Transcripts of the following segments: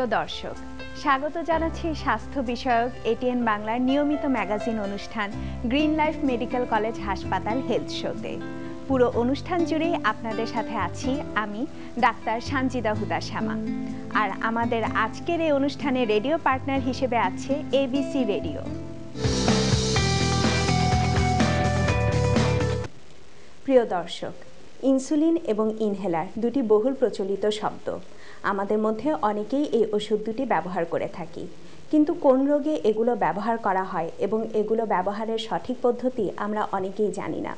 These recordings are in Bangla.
প্রিয় দর্শক, স্বাগত জানাচ্ছি স্বাস্থ্য বিষয়ক এটিএন বাংলার নিয়মিত ম্যাগাজিন অনুষ্ঠান গ্রিন লাইফ মেডিকেল কলেজ হাসপাতাল হেলথ শোতে। পুরো অনুষ্ঠান জুড়েই আপনাদের সাথে আছি আমি ডাক্তার সানজিদা হুদা শামা। আর আমাদের আজকের এই অনুষ্ঠানে রেডিও পার্টনার হিসেবে আছে এবিসি রেডিও। প্রিয় দর্শক, ইনসুলিন এবং ইনহেলার দুটি বহুল প্রচলিত শব্দ। আমাদের মধ্যে অনেকেই এই ওষুধ দুটি ব্যবহার করে থাকি, কিন্তু কোন রোগে এগুলো ব্যবহার করা হয় এবং এগুলো ব্যবহারের সঠিক পদ্ধতি আমরা অনেকেই জানি না।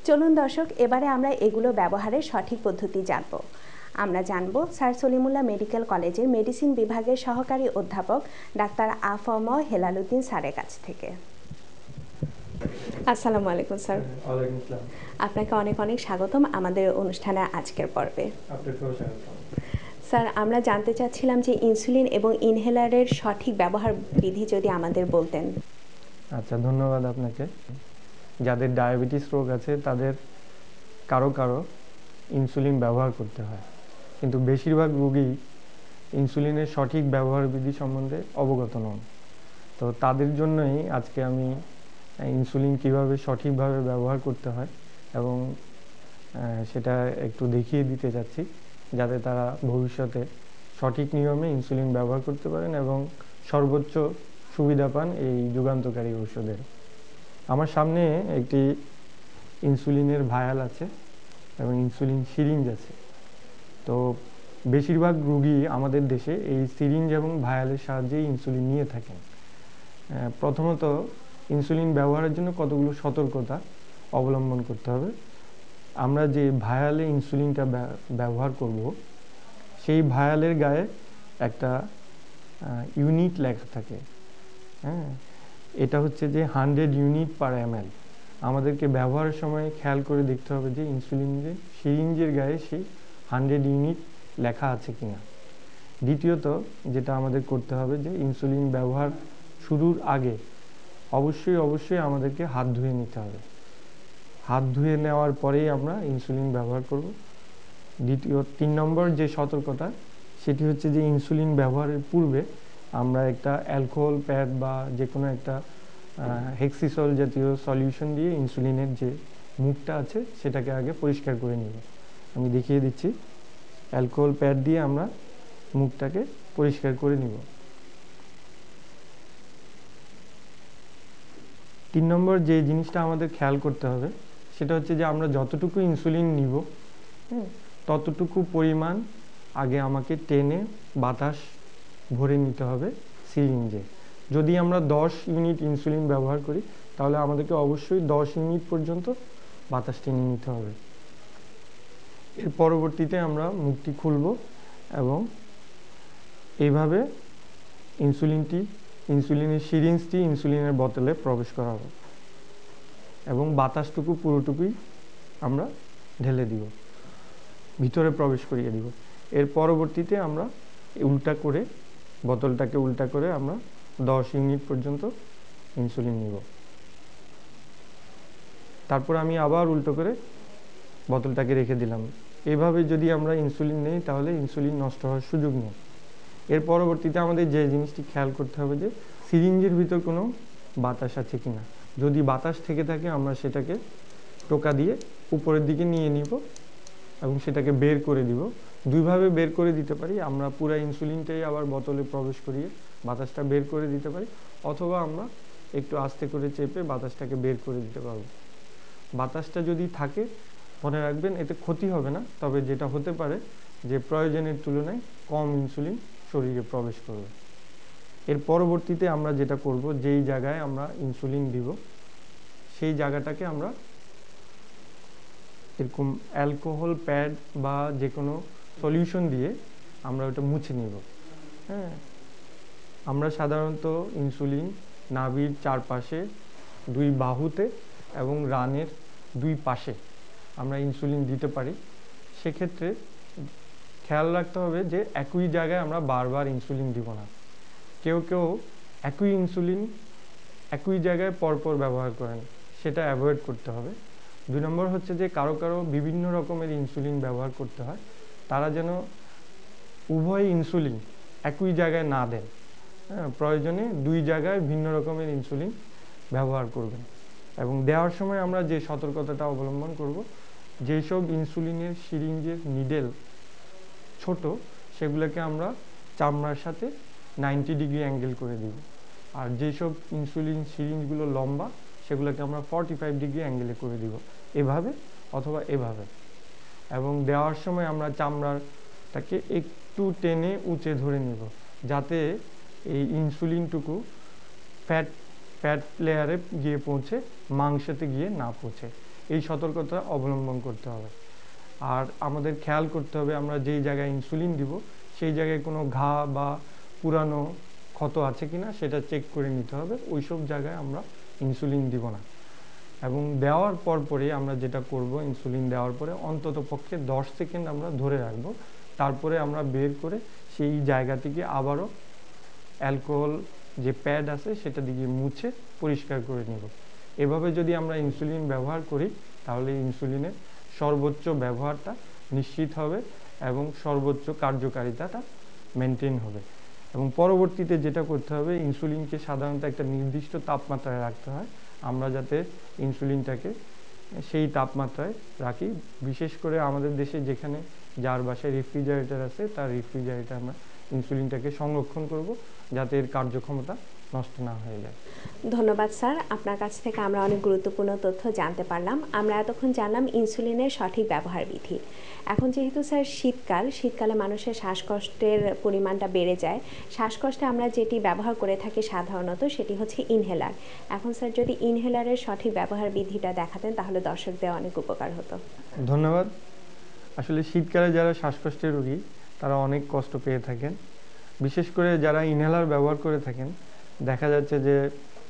চলুন দর্শক, এবারে আমরা এগুলো ব্যবহারের সঠিক পদ্ধতি জানব। আমরা জানব স্যার সলিমুল্লাহ মেডিকেল কলেজের মেডিসিন বিভাগের সহকারী অধ্যাপক ডাক্তার আ.ফ.ম. হেলাল উদ্দিন স্যারের কাছ থেকে। আসসালামু আলাইকুম স্যার। ওয়ালাইকুম আসসালাম। আপনাকে অনেক অনেক স্বাগতম আমাদের অনুষ্ঠানের আজকের পর্বে। আপনাকেও স্বাগতম। স্যার, আমরা জানতে চাচ্ছিলাম যে ইনসুলিন এবং ইনহেলারের সঠিক ব্যবহার বিধি যদি আমাদের বলতেন। আচ্ছা, ধন্যবাদ আপনাকে। যাদের ডায়াবেটিস রোগ আছে তাদের কারো কারো ইনসুলিন ব্যবহার করতে হয়, কিন্তু বেশিরভাগ রোগী ইনসুলিনের সঠিক ব্যবহার বিধি সম্বন্ধে অবগত নন। তো তাদের জন্যই আজকে আমি ইনসুলিন কিভাবে সঠিকভাবে ব্যবহার করতে হয় এবং সেটা একটু দেখিয়ে দিতে যাচ্ছি, যাতে তারা ভবিষ্যতে সঠিক নিয়মে ইনসুলিন ব্যবহার করতে পারেন এবং সর্বোচ্চ সুবিধা পান এই যুগান্তকারী ঔষধের। আমার সামনে একটি ইনসুলিনের ভায়াল আছে এবং ইনসুলিন সিরিঞ্জ আছে। তো বেশিরভাগ রোগী আমাদের দেশে এই সিরিঞ্জ এবং ভায়ালের সাহায্যেই ইনসুলিন নিয়ে থাকেন। প্রথমত ইনসুলিন ব্যবহারের জন্য কতগুলো সতর্কতা অবলম্বন করতে হবে। আমরা যে ভায়ালে ইনসুলিনটা ব্যবহার করব, সেই ভায়ালের গায়ে একটা ইউনিট লেখা থাকে। হ্যাঁ, এটা হচ্ছে যে 100 ইউনিট পার ml। আমাদেরকে ব্যবহারের সময় খেয়াল করে দেখতে হবে যে ইনসুলিনের সিরিঞ্জের গায়ে সেই 100 ইউনিট লেখা আছে কিনা। দ্বিতীয়ত যেটা আমাদের করতে হবে যে ইনসুলিন ব্যবহার শুরুর আগে অবশ্যই আমাদেরকে হাত ধুয়ে নিতে হবে। হাত ধুয়ে নেওয়ার পরেই আমরা ইনসুলিন ব্যবহার করব। 3 নম্বর যে সতর্কতা, সেটি হচ্ছে যে ইনসুলিন ব্যবহারের পূর্বে আমরা একটা অ্যালকোহল প্যাড বা যে কোনো একটা হেক্সিসল জাতীয় সলিউশন দিয়ে ইনসুলিনের যে মুখটা আছে সেটাকে আগে পরিষ্কার করে নিব। আমি দেখিয়ে দিচ্ছি। অ্যালকোহল প্যাড দিয়ে আমরা মুখটাকে পরিষ্কার করে নিব। 3 নম্বর যে জিনিসটা আমাদের খেয়াল করতে হবে সেটা হচ্ছে যে আমরা যতটুকু ইনসুলিন নিব ততটুকু পরিমাণ আগে আমাকে টেনে বাতাস ভরে নিতে হবে সিরিঞ্জে। যদি আমরা 10 ইউনিট ইনসুলিন ব্যবহার করি তাহলে আমাদেরকে অবশ্যই 10 ইউনিট পর্যন্ত বাতাস টেনে নিতে হবে। এর পরবর্তীতে আমরা মুখটি খুলব এবং এইভাবে ইনসুলিনের সিরিঞ্জটি ইনসুলিনের বোতলে প্রবেশ করাবো এবং বাতাসটুকু পুরোটুকুই আমরা ঢেলে দিব, ভিতরে প্রবেশ করিয়ে দিব। এর পরবর্তীতে আমরা বোতলটাকে উল্টা করে আমরা 10 ইউনিট পর্যন্ত ইনসুলিন নিব। তারপর আমি আবার উল্টো করে বোতলটাকে রেখে দিলাম। এভাবে যদি আমরা ইনসুলিন নেই তাহলে ইনসুলিন নষ্ট হওয়ার সুযোগ নেই। এর পরবর্তীতে আমাদের যে জিনিসটি খেয়াল করতে হবে যে সিরিঞ্জের ভিতর কোনো বাতাস আছে কিনা। যদি বাতাস থেকে থাকে আমরা সেটাকে টোকা দিয়ে উপরের দিকে নিয়ে নিব এবং সেটাকে বের করে দিব। দুইভাবে বের করে দিতে পারি। আমরা পুরো ইনসুলিনটাই আবার বোতলে প্রবেশ করিয়ে বাতাসটা বের করে দিতে পারি, অথবা আমরা একটু আস্তে করে চেপে বাতাসটাকে বের করে দিতে পারবো। বাতাসটা যদি থাকে মনে রাখবেন এতে ক্ষতি হবে না, তবে যেটা হতে পারে যে প্রয়োজনের তুলনায় কম ইনসুলিন শরীরে প্রবেশ করবে। এর পরবর্তীতে আমরা যেটা করব, যেই জায়গায় আমরা ইনসুলিন দিব সেই জায়গাটাকে আমরা এরকম অ্যালকোহল প্যাড বা যে কোনো সলিউশন দিয়ে আমরা ওটা মুছে নিব। হ্যাঁ, আমরা সাধারণত ইনসুলিন নাভির চারপাশে, 2 বাহুতে এবং রানের 2 পাশে আমরা ইনসুলিন দিতে পারি। সেক্ষেত্রে খেয়াল রাখতে হবে যে একই জায়গায় আমরা বারবার ইনসুলিন দিব না। কেউ একই ইনসুলিন একই জায়গায় পরপর ব্যবহার করেন, সেটা অ্যাভয়েড করতে হবে। 2 নম্বর হচ্ছে যে কারো বিভিন্ন রকমের ইনসুলিন ব্যবহার করতে হয়। তারা যেন উভয় ইনসুলিন একই জায়গায় না দেন। হ্যাঁ, প্রয়োজনে 2 জায়গায় ভিন্ন রকমের ইনসুলিন ব্যবহার করবেন। এবং দেওয়ার সময় আমরা যে সতর্কতাটা অবলম্বন করব, যেসব ইনসুলিনের সিরিঞ্জের নিডেল ছোট সেগুলোকে আমরা চামড়ার সাথে 90 ডিগ্রি অ্যাঙ্গেল করে দিব। আর যেসব ইনসুলিন সিরিঞ্জগুলো লম্বা সেগুলোকে আমরা 45 ডিগ্রি অ্যাঙ্গেলে করে দিব, এভাবে অথবা এভাবে। এবং দেওয়ার সময় আমরা চামড়াটাকে একটু টেনে উঁচে ধরে নিব, যাতে এই ইনসুলিনটুকু ফ্যাট লেয়ারে গিয়ে পৌঁছে মাংসতে গিয়ে না পৌঁছে। এই সতর্কতা অবলম্বন করতে হবে। আর আমাদের খেয়াল করতে হবে আমরা যেই জায়গায় ইনসুলিন দিব সেই জায়গায় কোনো ঘা বা পুরানো ক্ষত আছে কিনা সেটা চেক করে নিতে হবে। ওইসব জায়গায় আমরা ইনসুলিন দিব না। এবং দেওয়ার পরে আমরা যেটা করব, ইনসুলিন দেওয়ার পরে অন্তত পক্ষে 10 সেকেন্ড আমরা ধরে রাখবো। তারপরে আমরা বের করে সেই জায়গা থেকে আবারও অ্যালকোহল যে প্যাড আছে সেটা দিয়ে মুছে পরিষ্কার করে নেব। এভাবে যদি আমরা ইনসুলিন ব্যবহার করি তাহলে ইনসুলিনের সর্বোচ্চ ব্যবহারটা নিশ্চিত হবে এবং সর্বোচ্চ কার্যকারিতাটা মেনটেন হবে। এবং পরবর্তীতে যেটা করতে হবে, ইনসুলিনকে সাধারণত একটা নির্দিষ্ট তাপমাত্রায় রাখতে হয়। আমরা যাতে ইনসুলিনটাকে সেই তাপমাত্রায় রাখি। বিশেষ করে আমাদের দেশে যেখানে যার বাসায় রেফ্রিজারেটর আছে তার রেফ্রিজারেটরে আমরা ইনসুলিনটাকে সংরক্ষণ করব, যাতে এর কার্যক্ষমতা নষ্ট না হয়ে যায়। ধন্যবাদ স্যার, আপনার কাছ থেকে আমরা অনেক গুরুত্বপূর্ণ তথ্য জানতে পারলাম। আমরা এতক্ষণ জানলাম ইনসুলিনের সঠিক ব্যবহার বিধি। এখন যেহেতু স্যার শীতকালে মানুষের শ্বাসকষ্টের পরিমাণটা বেড়ে যায়, শ্বাসকষ্টে আমরা যেটি ব্যবহার করে থাকি সাধারণত সেটি হচ্ছে ইনহেলার। এখন স্যার যদি ইনহেলারের সঠিক ব্যবহার বিধিটা দেখাতেন তাহলে দর্শকদের অনেক উপকার হতো। ধন্যবাদ। আসলে শীতকালে যারা শ্বাসকষ্টের রোগী তারা অনেক কষ্ট পেয়ে থাকেন। বিশেষ করে যারা ইনহেলার ব্যবহার করে থাকেন, দেখা যাচ্ছে যে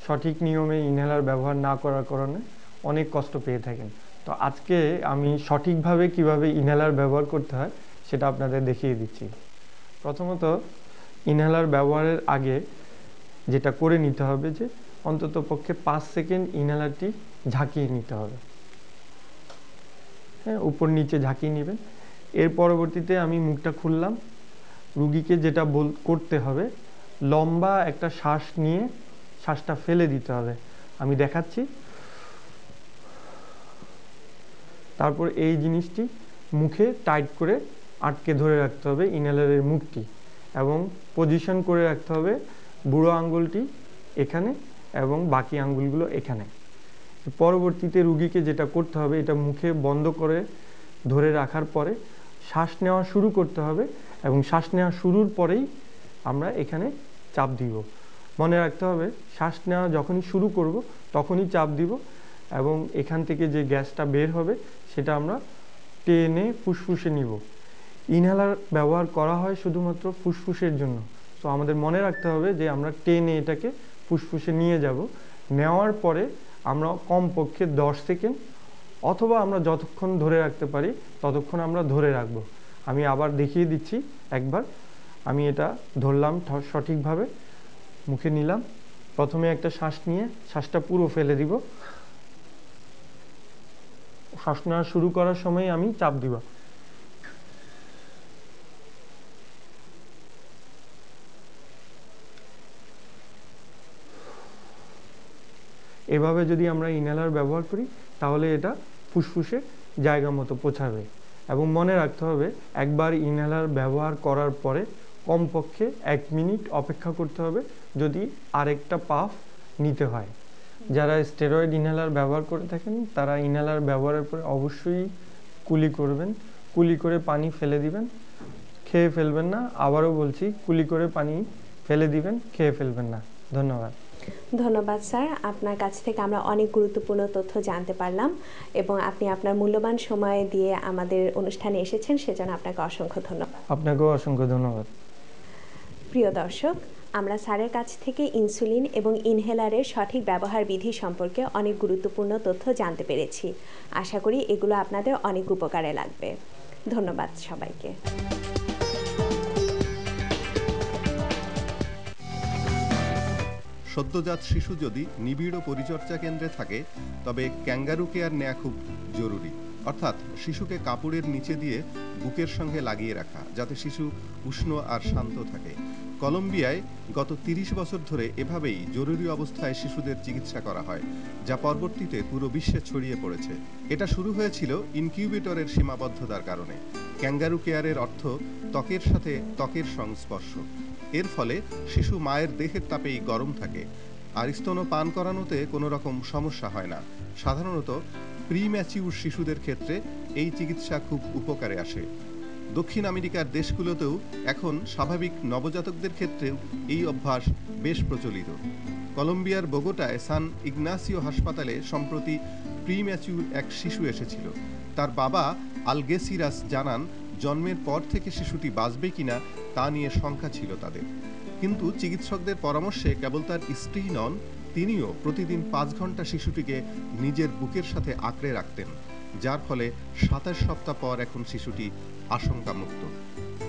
সঠিক নিয়মে ইনহেলার ব্যবহার না করার কারণে অনেক কষ্ট পেয়ে থাকেন। তো আজকে আমি সঠিকভাবে কিভাবে ইনহেলার ব্যবহার করতে হয় সেটা আপনাদের দেখিয়ে দিচ্ছি। প্রথমত ইনহেলার ব্যবহারের আগে যেটা করে নিতে হবে যে অন্তত পক্ষে 5 সেকেন্ড ইনহেলারটি ঝাঁকিয়ে নিতে হবে। হ্যাঁ, উপর নিচে ঝাঁকিয়ে নেবেন। এর পরবর্তীতে আমি মুখটা খুললাম। রুগীকে যেটা করতে হবে, লম্বা একটা শ্বাস নিয়ে শ্বাসটা ফেলে দিতে হবে। আমি দেখাচ্ছি। তারপর এই জিনিসটি মুখে টাইট করে আটকে ধরে রাখতে হবে ইনহেলারের মুখটি, এবং পজিশন করে রাখতে হবে বুড়ো আঙ্গুলটি এখানে এবং বাকি আঙ্গুলগুলো এখানে। পরবর্তীতে রুগীকে যেটা করতে হবে, এটা মুখে বন্ধ করে ধরে রাখার পরে শ্বাস নেওয়া শুরু করতে হবে, এবং শ্বাস নেওয়া শুরুর পরেই আমরা এখানে চাপ দিব। মনে রাখতে হবে শ্বাস নেওয়া যখনই শুরু করব তখনই চাপ দিব, এবং এখান থেকে যে গ্যাসটা বের হবে সেটা আমরা টেনে ফুসফুসে নিব। ইনহেলার ব্যবহার করা হয় শুধুমাত্র ফুসফুসের জন্য। তো আমাদের মনে রাখতে হবে যে আমরা টেনে এটাকে ফুসফুসে নিয়ে যাব। নেওয়ার পরে আমরা কমপক্ষে 10 সেকেন্ড অথবা আমরা যতক্ষণ ধরে রাখতে পারি ততক্ষণ আমরা ধরে রাখব। আমি আবার দেখিয়ে দিচ্ছি একবার। আমি এটা ধরলাম সঠিকভাবে, মুখে নিলাম। প্রথমে একটা শ্বাস নিয়ে শ্বাসটা পুরো ফেলে দিব। শ্বাস নেওয়া শুরু করার সময় আমি চাপ দিব। এভাবে যদি আমরা ইনহেলার ব্যবহার করি তাহলে এটা ফুসফুসে জায়গা মতো পৌঁছাবে। এবং মনে রাখতে হবে একবার ইনহেলার ব্যবহার করার পরে কমপক্ষে 1 মিনিট অপেক্ষা করতে হবে যদি আরেকটা পাফ নিতে হয়। যারা স্টেরয়েড ইনহেলার ব্যবহার করে থাকেন তারা ইনহেলার ব্যবহারের পরে অবশ্যই কুলি করবেন। কুলি করে পানি ফেলে দিবেন, খেয়ে ফেলবেন না। আবারও বলছি, কুলি করে পানি ফেলে দিবেন, খেয়ে ফেলবেন না। ধন্যবাদ। ধন্যবাদ স্যার, আপনার কাছ থেকে আমরা অনেক গুরুত্বপূর্ণ তথ্য জানতে পারলাম, এবং আপনি আপনার মূল্যবান সময় দিয়ে আমাদের অনুষ্ঠানে এসেছেন, সেজন্য আপনাকে অসংখ্য ধন্যবাদ। আপনাকেও অসংখ্য ধন্যবাদ। প্রিয় দর্শক, আমরা স্যারের কাছ থেকে ইনসুলিন এবং ইনহেলারের সঠিক ব্যবহার বিধি সম্পর্কে অনেক গুরুত্বপূর্ণ তথ্য জানতে পেরেছি। আশা করি এগুলো আপনাদের অনেক উপকারে লাগবে। ধন্যবাদ সবাইকে। সদ্যজাত শিশু যদি নিবিড় পরিচর্যা কেন্দ্রে থাকে তবে ক্যাঙ্গারু কেয়ার নেওয়া খুব জরুরি। অর্থাৎ শিশুকে কাপড়ের নিচে দিয়ে বুকের সঙ্গে লাগিয়ে রাখা, যাতে শিশু উষ্ণ আর শান্ত থাকে। কলম্বিয়ায় গত ৩০ বছর ধরে এভাবেই জরুরি অবস্থায় শিশুদের চিকিৎসা করা হয়, যা পরবর্তীতে পুরো বিশ্বে ছড়িয়ে পড়েছে। এটা শুরু হয়েছিল ইনকিউবেটরের সীমাবদ্ধতার কারণে। ক্যাঙ্গারু কেয়ারের অর্থ ত্বকের সাথে ত্বকের সংস্পর্শ। এর ফলে শিশু মায়ের দেহের তাপেই গরম থাকে, আর স্তন্যপান করানোতে কোনো রকম সমস্যা হয় না। সাধারণত প্রিম্যাচিউর শিশুদের ক্ষেত্রে এই চিকিৎসা খুব উপকারে আসে। দক্ষিণ আমেরিকার দেশগুলোতেও এখন স্বাভাবিক নবজাতকদের ক্ষেত্রেও এই অভ্যাস বেশ প্রচলিত। কলম্বিয়ার বোগোটায় সান ইগনাসিও হাসপাতালে সম্প্রতি প্রিম্যাচিউর এক শিশু এসেছিল। তার বাবা আলগেসিরাস জানান, জন্মের পর থেকে শিশুটি বাঁচবে কিনা তা নিয়ে শঙ্কা ছিল তাদের। কিন্তু চিকিৎসকদের পরামর্শে কেবল তার স্ত্রী নন, তিনিও প্রতিদিন ৫ ঘন্টা শিশুটিকে নিজের বুকের সাথে আঁকড়ে রাখতেন, যার ফলে ২৭ সপ্তাহ পর এখন শিশুটি আশঙ্কামুক্ত।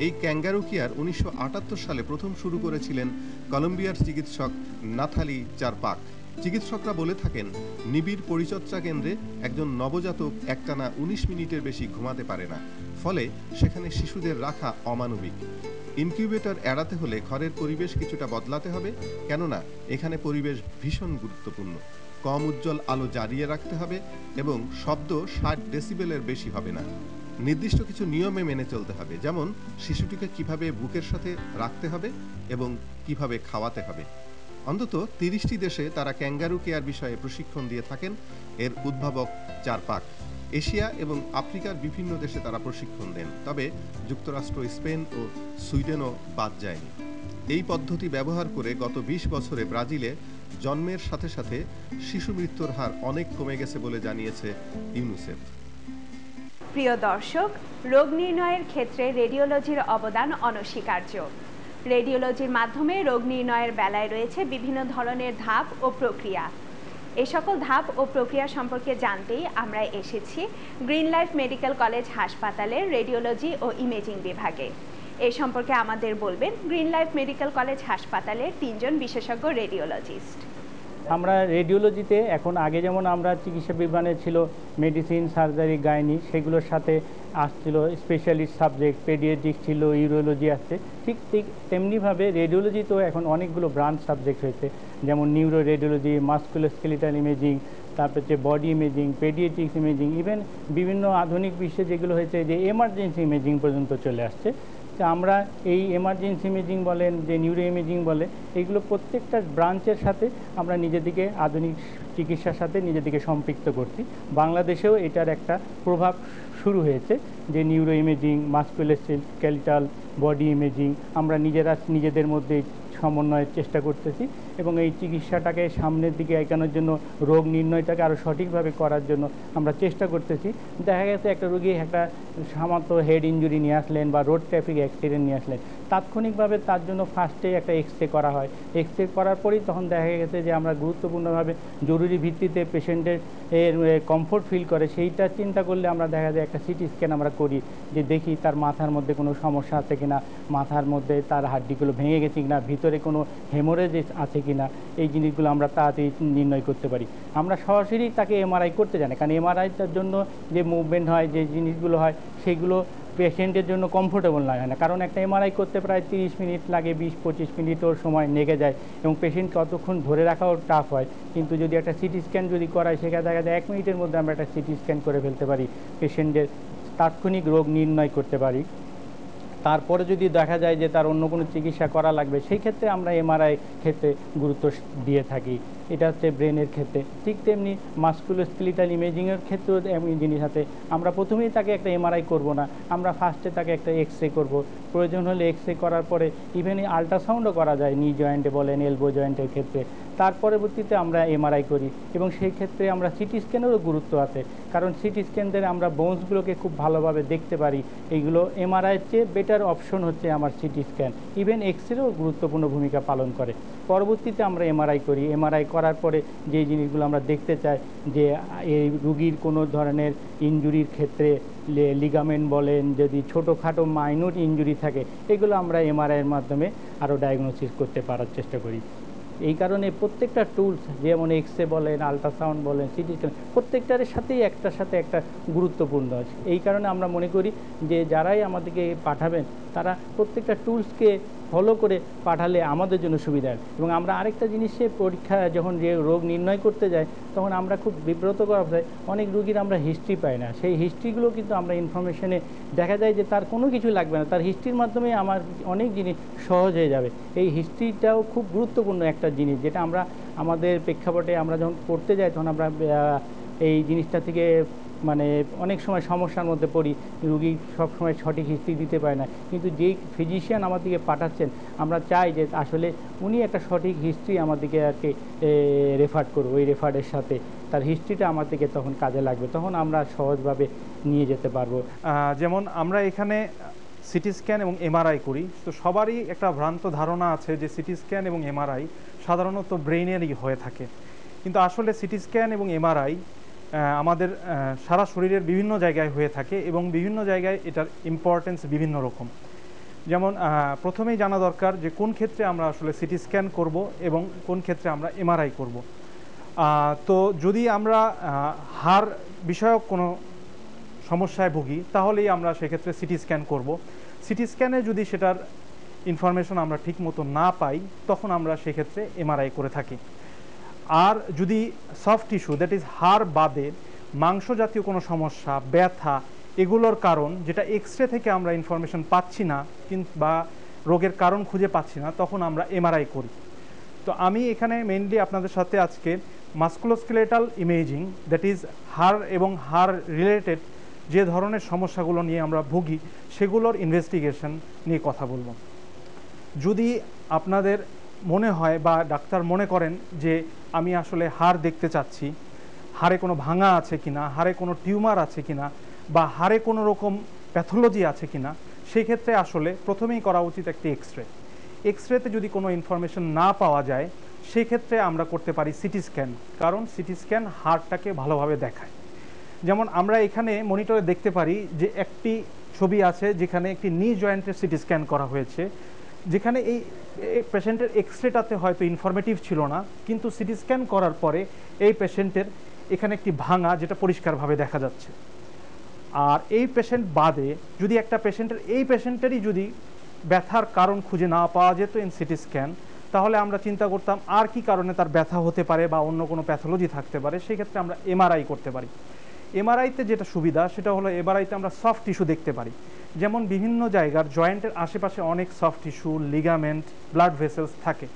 এই ক্যাঙ্গারু কেয়ার ১৯৭৮ সালে প্রথম শুরু করেছিলেন কলম্বিয়ার চিকিৎসক নাথালি চারপাক। চিকিৎসকরা বলে থাকেন, নিবিড় পরিচর্যা কেন্দ্রে একজন নবজাতক একটানা ১৯ মিনিটের বেশি ঘুমাতে পারে না, ফলে সেখানে শিশুদের রাখা অমানবিক। ইনকিউবেটর এড়াতে হলে ঘরের পরিবেশ কিছুটা বদলাতে হবে, কেননা এখানে পরিবেশ ভীষণ গুরুত্বপূর্ণ। কম উজ্জ্বল আলো জ্বালিয়ে রাখতে হবে এবং শব্দ ৬০ ডেসিবেলের বেশি হবে না। নির্দিষ্ট কিছু নিয়মে মেনে চলতে হবে, যেমন শিশুটিকে কিভাবে বুকের সাথে রাখতে হবে এবং কিভাবে খাওয়াতে হবে। অন্তত ৩০টি দেশে তারা ক্যাঙ্গারু কেয়ার বিষয়ে প্রশিক্ষণ দিয়ে থাকেন। এর উদ্ভাবক চারপাক। এশিয়া এবং আফ্রিকার বিভিন্ন দেশে তারা প্রশিক্ষণ দেন, তবে যুক্তরাষ্ট্র, স্পেন ও সুইডেনও বাদ যায়নি। এই পদ্ধতি ব্যবহার করে গত ২০ বছরে ব্রাজিলে জন্মের সাথে সাথে শিশু মৃত্যুর হার অনেক কমে গেছে বলে জানিয়েছে ইউনিসেফ। প্রিয় দর্শক, রোগ নির্ণয়ের ক্ষেত্রে রেডিওলজির অবদান অনস্বীকার্য। রেডিওলজির মাধ্যমে রোগ নির্ণয়ের বেলায় রয়েছে বিভিন্ন ধরনের ধাপ ও প্রক্রিয়া। এই সকল ধাপ ও প্রক্রিয়া সম্পর্কে জানতেই আমরা এসেছি গ্রিন লাইফ মেডিকেল কলেজ হাসপাতালের রেডিওলজি ও ইমেজিং বিভাগে। এ সম্পর্কে আমাদের বলবেন গ্রিন লাইফ মেডিকেল কলেজ হাসপাতালের ৩ জন বিশেষজ্ঞ রেডিওলজিস্ট। আমরা রেডিওলজিতে এখন আগে যেমন আমরা চিকিৎসা বিভাগে ছিল মেডিসিন, সার্জারি, গাইনি, সেগুলোর সাথে আসছিল স্পেশালিস্ট সাবজেক্ট, পেডিয়াট্রিক ছিল, ইউরোলজি আসছে। ঠিক তেমনিভাবে রেডিওলজিতেও এখন অনেকগুলো ব্রাঞ্চ সাবজেক্ট হয়েছে, যেমন নিউরো রেডিওলজি, মাস্কুলোস্কেলিটাল ইমেজিং, তারপর হচ্ছে body imaging, paediatrics imaging, even বিভিন্ন আধুনিক বিশ্বে যেগুলো হয়েছে যে এমার্জেন্সি ইমেজিং পর্যন্ত চলে আসছে। তো আমরা এই এমার্জেন্সি ইমেজিং বলেন, যে নিউরো ইমেজিং বলে, এইগুলো প্রত্যেকটা ব্রাঞ্চের সাথে আমরা নিজেদিকে আধুনিক চিকিৎসার সাথে নিজেদিকে সম্পৃক্ত করছি। বাংলাদেশেও এটার একটা প্রভাব শুরু হয়েছে, যে neuro imaging, musculoskeletal, body imaging আমরা নিজেদের মধ্যে সমন্বয়ের চেষ্টা করতেছি এবং এই চিকিৎসাটাকে সামনের দিকে এগোনোর জন্য, রোগ নির্ণয়টাকে আরও সঠিকভাবে করার জন্য আমরা চেষ্টা করতেছি। দেখা গেছে একটা রোগী একটা সামান্য হেড ইঞ্জুরি নিয়ে আসলেন বা রোড ট্রাফিক অ্যাক্সিডেন্ট নিয়ে আসলেন, তাৎক্ষণিকভাবে তার জন্য ফার্স্টে একটা এক্সরে করা হয়। এক্সরে করার পরেই তখন দেখা গেছে যে আমরা গুরুত্বপূর্ণভাবে জরুরি ভিত্তিতে পেশেন্টের কমফোর্ট ফিল করে সেইটা চিন্তা করলে আমরা দেখা যায় একটা সিটি স্ক্যান আমরা করি, যে দেখি তার মাথার মধ্যে কোনো সমস্যা আছে কিনা, মাথার মধ্যে তার হাড্ডিগুলো ভেঙে গেছে কিনা, ভিতরে কোনো হেমোরেজ আছে কিনা, এই জিনিসগুলো আমরা তাড়াতাড়ি নির্ণয় করতে পারি। আমরা সরাসরি তাকে এমআরআই করতে জানি, কারণ এমআরআইটার জন্য যে মুভমেন্ট হয়, যে জিনিসগুলো হয়, সেগুলো পেশেন্টের জন্য কমফোর্টেবল লাগে না, কারণ একটা এমআরআই করতে প্রায় 30 মিনিট লাগে, 20-25 মিনিটও সময় লেগে যায় এবং পেশেন্টকে অতক্ষণ ধরে রাখাও টাফ হয়। কিন্তু যদি একটা সিটি স্ক্যান যদি করায়, সেখানে দেখা যায় 1 মিনিটের মধ্যে আমরা একটা সিটি স্ক্যান করে ফেলতে পারি, পেশেন্টের তাৎক্ষণিক রোগ নির্ণয় করতে পারি। তারপরে যদি দেখা যায় যে তার অন্য কোনো চিকিৎসা করা লাগবে, সেই ক্ষেত্রে আমরা এমআরআই ক্ষেত্রে গুরুত্ব দিয়ে থাকি। এটা হচ্ছে ব্রেনের ক্ষেত্রে। ঠিক তেমনি মাস্কুলোস্কেলিটাল ইমেজিংয়ের ক্ষেত্রেও এমন জিনিস আছে, আমরা প্রথমেই তাকে একটা এমআরআই করব না, আমরা ফার্স্টে তাকে একটা এক্সরে করব, প্রয়োজন হলে এক্সরে করার পরে ইভেন আল্ট্রাসাউন্ডও করা যায়, নি জয়েন্টে বলেন, এলবো জয়েন্টের ক্ষেত্রে। তার পরবর্তীতে আমরা এমআরআই করি এবং সেই ক্ষেত্রে আমরা সিটি স্ক্যানেরও গুরুত্ব আছে, কারণ সিটি স্ক্যান দিয়ে আমরা বোনসগুলোকে খুব ভালোভাবে দেখতে পারি। এইগুলো এমআরআইয়ের চেয়ে বেটার অপশন হচ্ছে আমার সিটি স্ক্যান। ইভেন এক্সরেও গুরুত্বপূর্ণ ভূমিকা পালন করে। পরবর্তীতে আমরা এমআরআই করি। এমআরআই করার পরে যে জিনিসগুলো আমরা দেখতে চাই, যে এই রুগীর কোনো ধরনের ইনজুরির ক্ষেত্রে লিগামেন্ট বলেন, যদি ছোটোখাটো মাইনর ইনজুরি থাকে, এগুলো আমরা এমআরআইয়ের মাধ্যমে আরও ডায়াগনোসিস করতে পারার চেষ্টা করি। এই কারণে প্রত্যেকটা টুলস, যেমন এক্সরে বলেন, আল্ট্রাসাউন্ড বলেন, সিটি স্ক্যান, প্রত্যেকটার সাথেই একটার সাথে একটা গুরুত্বপূর্ণ আছে। এই কারণে আমরা মনে করি যে যারাই আমাদেরকে পাঠাবেন, তারা প্রত্যেকটা টুলসকে ফলো করে পাঠালে আমাদের জন্য সুবিধার। এবং আমরা আরেকটা জিনিসে পরীক্ষা যখন যে রোগ নির্ণয় করতে যাই তখন আমরা খুব বিব্রতকর অবস্থায় অনেক রোগীর আমরা হিস্ট্রি পাই না। সেই হিস্ট্রিগুলো কিন্তু আমরা ইনফরমেশনে দেখা যায় যে তার কোনো কিছু লাগবে না, তার হিস্ট্রির মাধ্যমে আমার অনেক জিনিস সহজ হয়ে যাবে। এই হিস্ট্রিটাও খুব গুরুত্বপূর্ণ একটা জিনিস, যেটা আমরা আমাদের প্রেক্ষাপটে আমরা যখন করতে যাই তখন আমরা এই জিনিসটা থেকে মানে অনেক সময় সমস্যার মধ্যে পড়ি, রুগী সবসময় সঠিক হিস্ট্রি দিতে পারে না। কিন্তু যেই ফিজিশিয়ান আমার দিকে পাঠাচ্ছেন আমরা চাই যে আসলে উনি একটা সঠিক হিস্ট্রি আমার দিকে আর কি রেফার করবো, ওই রেফারের সাথে তার হিস্ট্রিটা আমার দিকে তখন কাজে লাগবে, তখন আমরা সহজভাবে নিয়ে যেতে পারবো। যেমন আমরা এখানে সিটি স্ক্যান এবং এমআরআই করি, তো সবারই একটা ভ্রান্ত ধারণা আছে যে সিটি স্ক্যান এবং এমআরআই সাধারণত ব্রেইনেরই হয়ে থাকে, কিন্তু আসলে সিটি স্ক্যান এবং এমআরআই আমাদের সারা শরীরের বিভিন্ন জায়গায় হয়ে থাকে এবং বিভিন্ন জায়গায় এটার ইম্পর্টেন্স বিভিন্ন রকম। যেমন প্রথমেই জানা দরকার যে কোন ক্ষেত্রে আমরা আসলে সিটি স্ক্যান করব এবং কোন ক্ষেত্রে আমরা এমআরআই করব। তো যদি আমরা হাড় বিষয়ক কোনো সমস্যায় ভুগি তাহলেই আমরা সেক্ষেত্রে সিটি স্ক্যান করব। সিটি স্ক্যানে যদি সেটার ইনফরমেশন আমরা ঠিক মতো না পাই তখন আমরা সেক্ষেত্রে এমআরআই করে থাকি। আর যদি সফট টিস্যু দ্যাট ইজ হাড় বাদে মাংস জাতীয় কোনো সমস্যা, ব্যথা, এগুলোর কারণ যেটা এক্সরে থেকে আমরা ইনফরমেশন পাচ্ছি না বা রোগের কারণ খুঁজে পাচ্ছি না, তখন আমরা এমআরআই করি। তো আমি এখানে মেইনলি আপনাদের সাথে আজকে মাস্কুলোস্কেলেটাল ইমেজিং দ্যাট ইজ হাড় এবং হাড় রিলেটেড যে ধরনের সমস্যাগুলো নিয়ে আমরা ভুগি সেগুলোর ইনভেস্টিগেশন নিয়ে কথা বলবো। যদি আপনাদের মনে হয় বা ডাক্তার মনে করেন যে আমি আসলে হাড় দেখতে চাচ্ছি, হাড়ে কোনো ভাঙা আছে কিনা, হাড়ে কোনো টিউমার আছে কিনা বা হাড়ে কোনো রকম প্যাথোলজি আছে কিনা, সেই ক্ষেত্রে আসলে প্রথমেই করা উচিত একটি এক্সরে। এক্সরেতে যদি কোনো ইনফরমেশন না পাওয়া যায় সেই ক্ষেত্রে আমরা করতে পারি সিটি স্ক্যান, কারণ সিটি স্ক্যান হাড়টাকে ভালোভাবে দেখায়। যেমন আমরা এখানে মনিটরে দেখতে পারি যে একটি ছবি আছে যেখানে একটি নি জয়েন্টের সিটি স্ক্যান করা হয়েছে, যেখানে এই পেশেন্টের এক্সরেটাতে হয়তো ইনফরমেটিভ ছিল না, কিন্তু সিটি স্ক্যান করার পরে এই পেশেন্টের এখানে একটি ভাঙা যেটা পরিষ্কারভাবে দেখা যাচ্ছে। আর এই পেশেন্ট বাদে যদি একটা পেশেন্টেরই যদি ব্যথার কারণ খুঁজে না পাওয়া যেত ইন সিটি স্ক্যান, তাহলে আমরা চিন্তা করতাম আর কি কারণে তার ব্যথা হতে পারে বা অন্য কোনো প্যাথোলজি থাকতে পারে, সেই ক্ষেত্রে আমরা এমআরআই করতে পারি। এমআরআইতে যেটা সুবিধা সেটা হলো এমআরআইতে আমরা সফট টিস্যু দেখতে পারি। যেমন বিভিন্ন জায়গার জয়েন্টের আশেপাশে অনেক soft tissue, ligament, blood vessels থাকে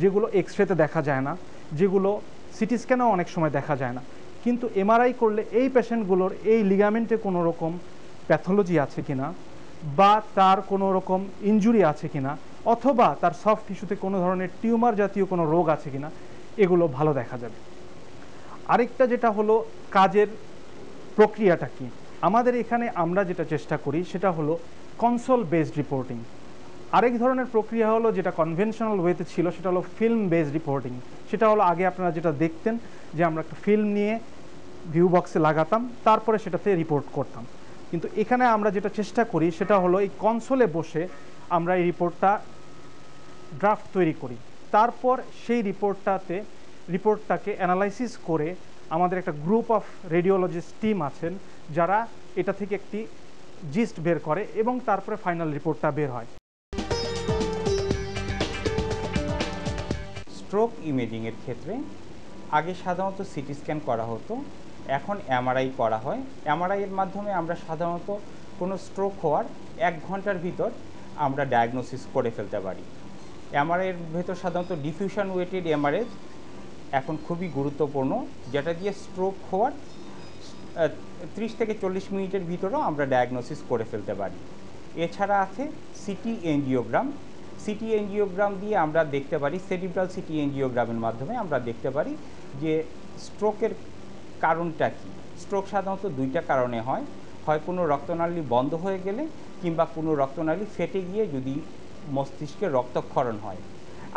যেগুলো এক্সরেতে দেখা যায় না, যেগুলো সিটি স্ক্যানেও অনেক সময় দেখা যায় না। কিন্তু এমআরআই করলে এই পেশেন্টগুলোর এই লিগামেন্টে কোনো রকম প্যাথোলজি আছে কিনা বা তার কোনো রকম ইনজুরি আছে কিনা অথবা তার সফট টিস্যুতে কোনো ধরনের টিউমার জাতীয় কোনো রোগ আছে কিনা এগুলো ভালো দেখা যাবে। আরেকটা যেটা হলো কাজের প্রক্রিয়াটা কি, আমাদের এখানে আমরা যেটা চেষ্টা করি সেটা হলো কনসোল বেসড রিপোর্টিং। আরেক ধরনের প্রক্রিয়া হলো যেটা কনভেনশনাল ওয়েতে ছিল সেটা হলো ফিল্ম বেসড রিপোর্টিং। সেটা হলো আগে আপনারা যেটা দেখতেন যে আমরা একটা ফিল্ম নিয়ে ভিউ বক্সে লাগাতাম, তারপরে সেটাতে রিপোর্ট করতাম। কিন্তু এখানে আমরা যেটা চেষ্টা করি সেটা হলো এই কনসোলে বসে আমরা এই রিপোর্টটা ড্রাফট তৈরি করি, তারপর সেই রিপোর্টটাকে অ্যানালাইসিস করে আমাদের একটা গ্রুপ অফ রেডিওলজিস্ট টিম আছেন যারা এটা থেকে একটি জিস্ট বের করে এবং তারপরে ফাইনাল রিপোর্টটা বের হয়। স্ট্রোক ইমেজিংয়ের ক্ষেত্রে আগে সাধারণত সিটি স্ক্যান করা হতো, এখন এমআরআই করা হয়। এমআরআইয়ের মাধ্যমে আমরা সাধারণত কোনো স্ট্রোক হওয়ার 1 ঘন্টার ভিতর আমরা ডায়াগনোসিস করে ফেলতে পারি। এমআরআইয়ের ভেতর সাধারণত ডিফিউশন ওয়েটেড এমআরআই এখন খুবই গুরুত্বপূর্ণ, যেটা দিয়ে স্ট্রোক হওয়ার 30 থেকে 40 মিনিটের ভিতরেও আমরা ডায়াগনোসিস করে ফেলতে পারি। এছাড়া আছে সিটি এনজিওগ্রাম। সিটি এনজিওগ্রাম দিয়ে আমরা দেখতে পারি, সেরিব্রাল সিটি এনজিওগ্রামের মাধ্যমে আমরা দেখতে পারি যে স্ট্রোকের কারণটা কী। স্ট্রোক সাধারণত 2টা কারণে হয় কোনো রক্তনালী বন্ধ হয়ে গেলে কিংবা কোনো রক্তনালী ফেটে গিয়ে যদি মস্তিষ্কে রক্তক্ষরণ হয়।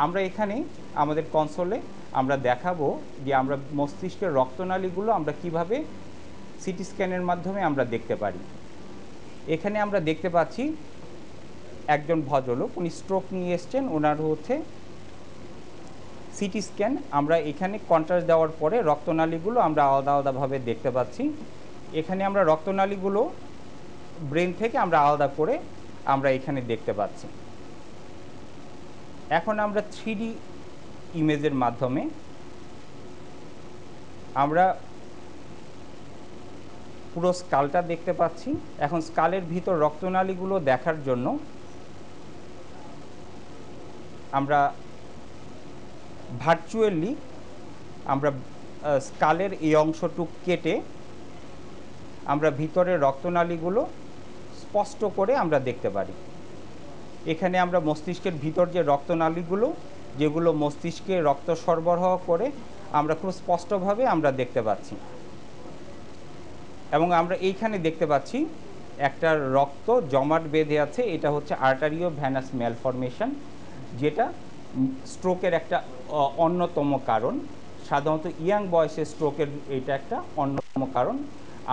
আমরা এখানে আমাদের কনসোলে আমরা দেখাবো যে আমরা মস্তিষ্কের রক্তনালীগুলো আমরা কিভাবে সিটি স্ক্যানের মাধ্যমে আমরা দেখতে পারি। এখানে আমরা দেখতে পাচ্ছি একজন ভদ্রলোক, উনি স্ট্রোক নিয়ে এসছেন, ওনার হচ্ছে সিটি স্ক্যান। আমরা এখানে কন্ট্রাস্ট দেওয়ার পরে রক্তনালীগুলো আমরা আলাদা আলাদাভাবে দেখতে পাচ্ছি। এখানে আমরা রক্তনালীগুলো ব্রেন থেকে আমরা আলাদা করে আমরা এখানে দেখতে পাচ্ছি। এখন আমরা 3D ইমেজের মাধ্যমে আমরা পুরো স্কালটা দেখতে পাচ্ছি। এখন স্কালের ভিতর রক্তনালীগুলো দেখার জন্য আমরা ভার্চুয়ালি আমরা স্কালের এই অংশটুক কেটে আমরা ভিতরের রক্তনালীগুলো স্পষ্ট করে আমরা দেখতে পারি। এখানে আমরা মস্তিষ্কের ভিতর যে রক্তনালীগুলো, যেগুলো মস্তিষ্কে রক্ত সরবরাহ করে, আমরা খুব স্পষ্টভাবে আমরা দেখতে পাচ্ছি। এবং আমরা এইখানে দেখতে পাচ্ছি একটা রক্ত জমাট বেঁধে আছে, এটা হচ্ছে আর্টারিও ভ্যানাস ম্যালফরমেশন, যেটা স্ট্রোকের একটা অন্যতম কারণ। সাধারণত ইয়াং বয়সে স্ট্রোকের এটা একটা অন্যতম কারণ।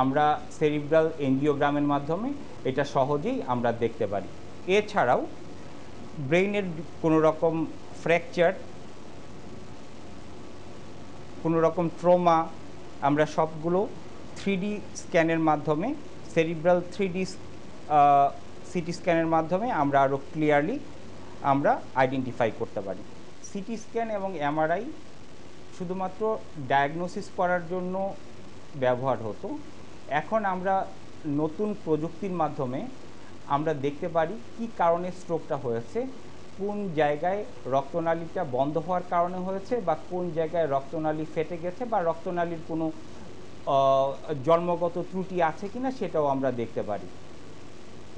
আমরা সেরিব্রাল এনজিওগ্রামের মাধ্যমে এটা সহজেই আমরা দেখতে পারি। এছাড়াও ব্রেইনের কোনো রকম ফ্র্যাকচার, কোনো রকম ট্রমা, আমরা সবগুলো 3D স্ক্যানের মাধ্যমে, সেরিব্রাল 3D সিটি স্ক্যানের মাধ্যমে আমরা আরও ক্লিয়ারলি আমরা আইডেন্টিফাই করতে পারি। সিটি স্ক্যান এবং এমআরআই শুধুমাত্র ডায়াগনোসিস করার জন্য ব্যবহার হতো। এখন আমরা নতুন প্রযুক্তির মাধ্যমে আমরা দেখতে পারি কি কারণে স্ট্রোকটা হয়েছে, কোন জায়গায় রক্তনালীটা বন্ধ হওয়ার কারণে হয়েছে, বা কোন জায়গায় রক্তনালী ফেটে গেছে, বা রক্তনালীর কোনো জন্মগত ত্রুটি আছে কিনা সেটাও আমরা দেখতে পারি।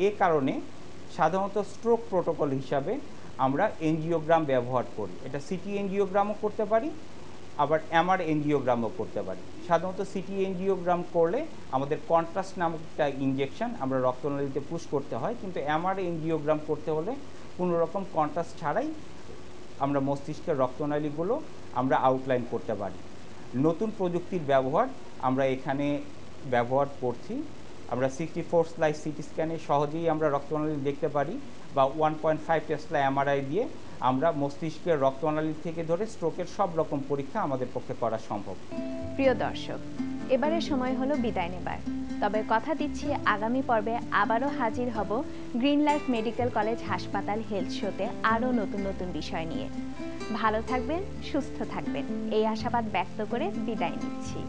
এ কারণে সাধারণত স্ট্রোক প্রোটোকল হিসাবে আমরা এনজিওগ্রাম ব্যবহার করি। এটা সিটি এনজিওগ্রামও করতে পারি, আবার এমআর এনজিওগ্রামও করতে পারি। সাধারণত সিটি এনজিওগ্রাম করলে আমাদের কন্ট্রাস্ট নামক একটা ইনজেকশন আমরা রক্তনালীতে পুশ করতে হয়, কিন্তু এমআর এনজিওগ্রাম করতে হলে কোনো রকম কন্ট্রাস্ট ছাড়াই আমরা মস্তিষ্কের রক্তনালীগুলো আমরা আউটলাইন করতে পারি। নতুন প্রযুক্তির ব্যবহার আমরা এখানে ব্যবহার করছি। আমরা 64 স্লাইস সিটি স্ক্যানে সহজেই আমরা রক্তনালী দেখতে পারি, বা 1.5 টেসলা এমআরআই দিয়ে আমরা মস্তিষ্কের রক্তনালী থেকে ধরে স্ট্রোকের সব রকম পরীক্ষা আমাদের পক্ষে করা সম্ভব। প্রিয় দর্শক, এবারে সময় হলো বিদায় নেবার। তবে কথা দিচ্ছি আগামী পর্বে আবারও হাজির হব গ্রিন লাইফ মেডিকেল কলেজ হাসপাতাল হেলথ শোতে আরও নতুন নতুন বিষয় নিয়ে। ভালো থাকবেন, সুস্থ থাকবেন, এই আশাবাদ ব্যক্ত করে বিদায় নিচ্ছি।